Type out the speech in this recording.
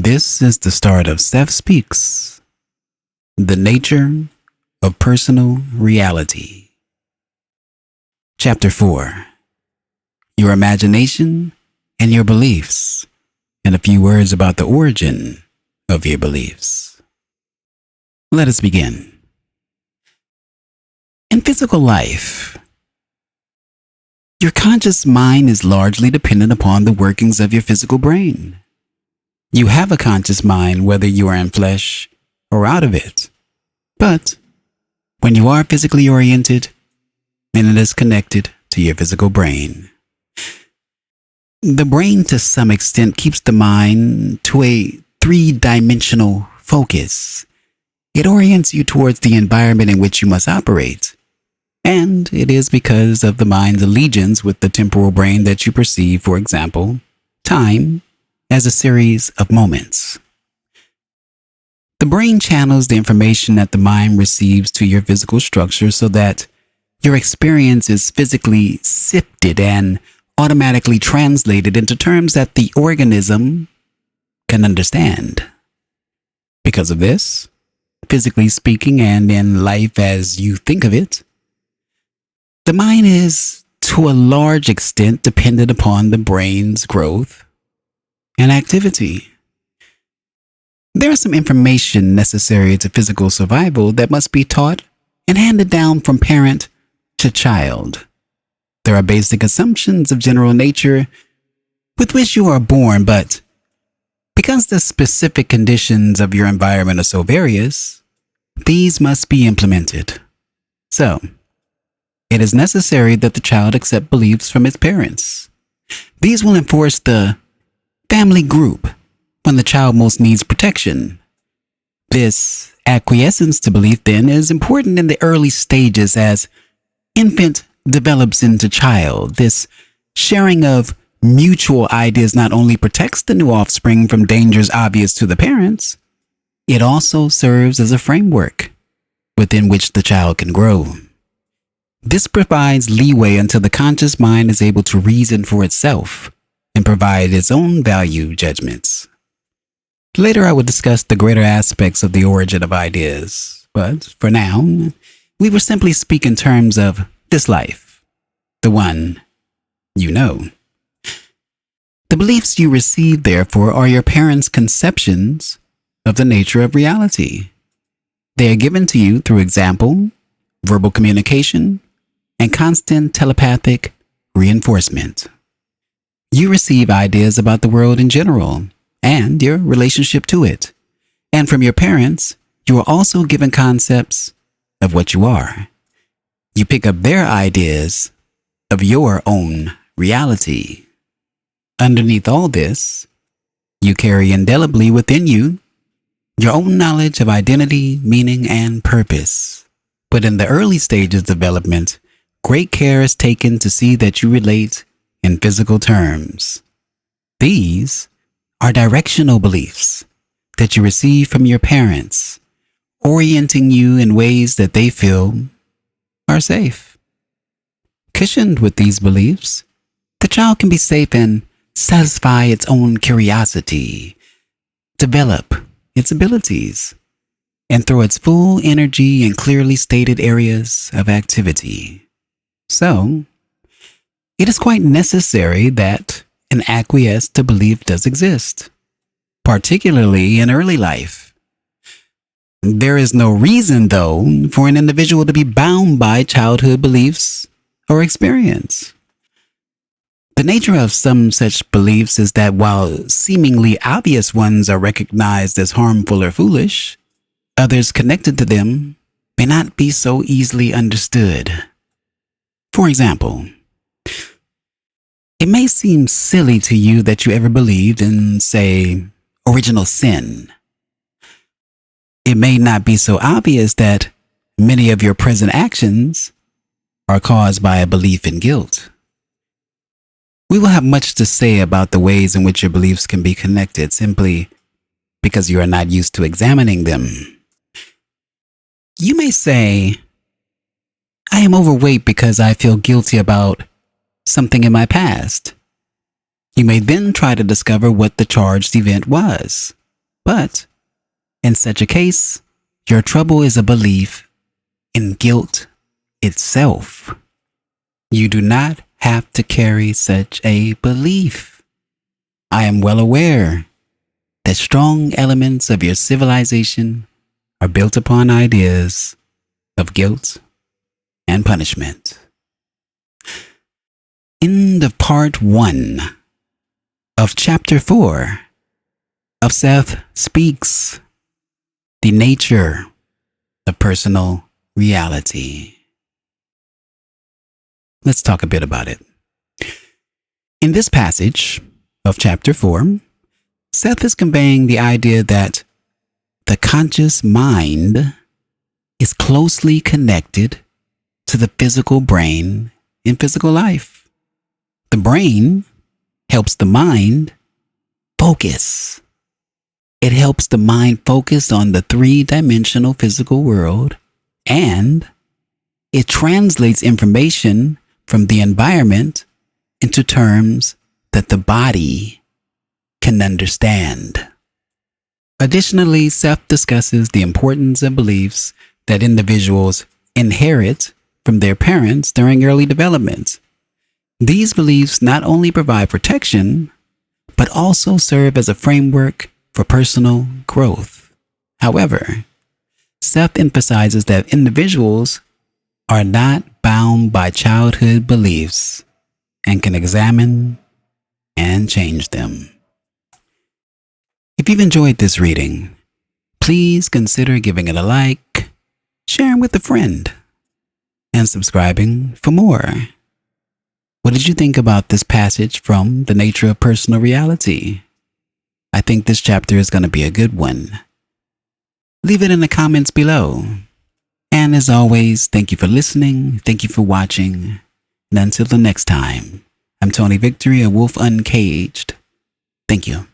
This is the start of Seth Speaks, the nature of personal reality. Chapter 4, your imagination and your beliefs, and a few words about the origin of your beliefs. Let us begin. In physical life, your conscious mind is largely dependent upon the workings of your physical brain. You have a conscious mind whether you are in flesh or out of it. But when you are physically oriented, then it is connected to your physical brain. The brain, to some extent, keeps the mind to a three-dimensional focus. It orients you towards the environment in which you must operate. And it is because of the mind's allegiance with the temporal brain that you perceive, for example, time as a series of moments. The brain channels the information that the mind receives to your physical structure so that your experience is physically sifted and automatically translated into terms that the organism can understand. Because of this, physically speaking and in life as you think of it, the mind is to a large extent dependent upon the brain's growth and activity. There is some information necessary to physical survival that must be taught and handed down from parent to child. There are basic assumptions of general nature with which you are born, but because the specific conditions of your environment are so various, these must be implemented. So, it is necessary that the child accept beliefs from its parents. These will enforce the family group when the child most needs protection. This acquiescence to belief, then, is important in the early stages as infant develops into child. This sharing of mutual ideas not only protects the new offspring from dangers obvious to the parents, it also serves as a framework within which the child can grow. This provides leeway until the conscious mind is able to reason for itself and provide its own value judgments. Later, I will discuss the greater aspects of the origin of ideas, but for now, we will simply speak in terms of this life, the one you know. The beliefs you receive, therefore, are your parents' conceptions of the nature of reality. They are given to you through example, verbal communication, and constant telepathic reinforcement. You receive ideas about the world in general and your relationship to it. And from your parents, you are also given concepts of what you are. You pick up their ideas of your own reality. Underneath all this, you carry indelibly within you your own knowledge of identity, meaning, and purpose. But in the early stages of development, great care is taken to see that you relate in physical terms. These are directional beliefs that you receive from your parents, orienting you in ways that they feel are safe. Cushioned with these beliefs, the child can be safe and satisfy its own curiosity, develop its abilities, and throw its full energy in clearly stated areas of activity. So, it is quite necessary that an acquiesce to belief does exist, particularly in early life. There is no reason, though, for an individual to be bound by childhood beliefs or experience. The nature of some such beliefs is that while seemingly obvious ones are recognized as harmful or foolish, others connected to them may not be so easily understood. For example, it may seem silly to you that you ever believed in, say, original sin. It may not be so obvious that many of your present actions are caused by a belief in guilt. We will have much to say about the ways in which your beliefs can be connected simply because you are not used to examining them. You may say, I am overweight because I feel guilty about something in my past. You may then try to discover what the charged event was. But in such a case, your trouble is a belief in guilt itself. You do not have to carry such a belief. I am well aware that strong elements of your civilization are built upon ideas of guilt and punishment. End of part 1 of chapter 4 of Seth Speaks, the nature of personal reality. Let's talk a bit about it. In this passage of chapter 4, Seth is conveying the idea that the conscious mind is closely connected to the physical brain in physical life. The brain helps the mind focus. It helps the mind focus on the three-dimensional physical world, and it translates information from the environment into terms that the body can understand. Additionally, Seth discusses the importance of beliefs that individuals inherit from their parents during early development. These beliefs not only provide protection, but also serve as a framework for personal growth. However, Seth emphasizes that individuals are not bound by childhood beliefs and can examine and change them. If you've enjoyed this reading, please consider giving it a like, sharing with a friend, and subscribing for more. What did you think about this passage from The Nature of Personal Reality? I think this chapter is going to be a good one. Leave it in the comments below. And as always, thank you for listening. Thank you for watching. And until the next time, I'm Tony Victory, a Wolf Uncaged. Thank you.